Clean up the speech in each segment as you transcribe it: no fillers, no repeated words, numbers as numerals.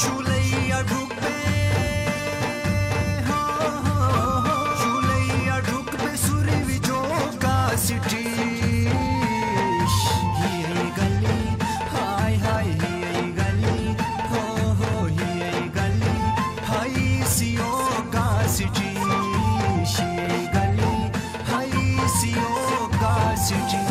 शुलैया ढुकबे शुलैया ढुकबे सुरवी जो का सिटी ही गली हाय हाय ही गली हो ही गली हाय सियो का सिटी ही गली हाय सियो का सिटी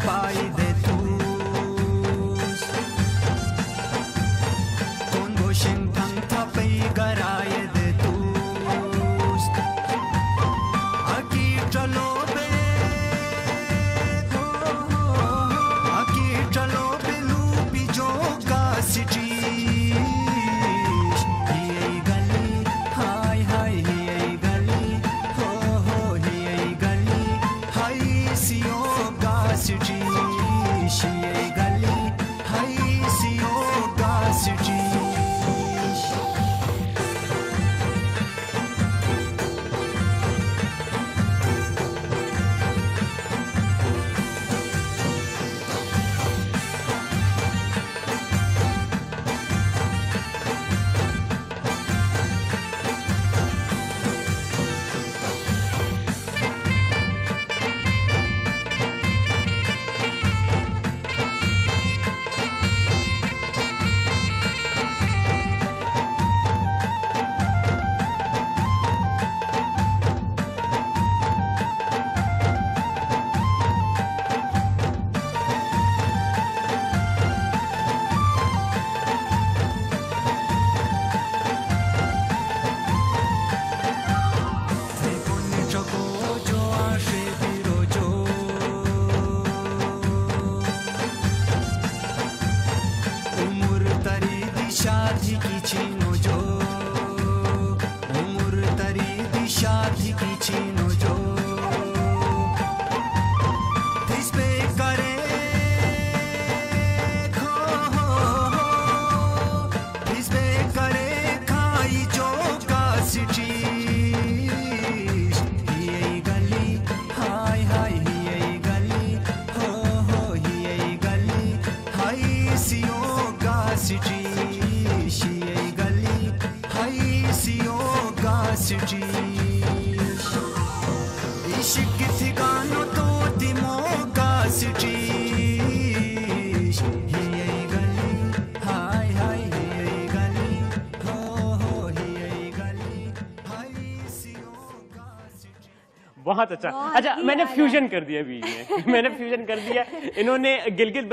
पाई दे तू कौन गोशिंग थंग था पे गराए दे तू आकी चलो बे लूपी जो का सिटी ये गली हाय हाय ये गली हो ये गली हाय सियो सिटी ये गली हाय सियो का सिटी शादी की चीनो जो उम्र तरी दी शादी की चीनो जो इस पे करे खो इस पे करे खाई जो का सिटी ये गली हाय हाय ये गली हो ये गली हाय सियो का सिटी सिटी इश्क ठिकानो तो दिमो का सिटी ये गली हाय हाय ये गली हो ये गली हाय सियो का सिटी। बहुत अच्छा। अच्छा मैंने फ्यूजन कर दिया बीच में मैंने फ्यूजन कर दिया। इन्होंने गिलगित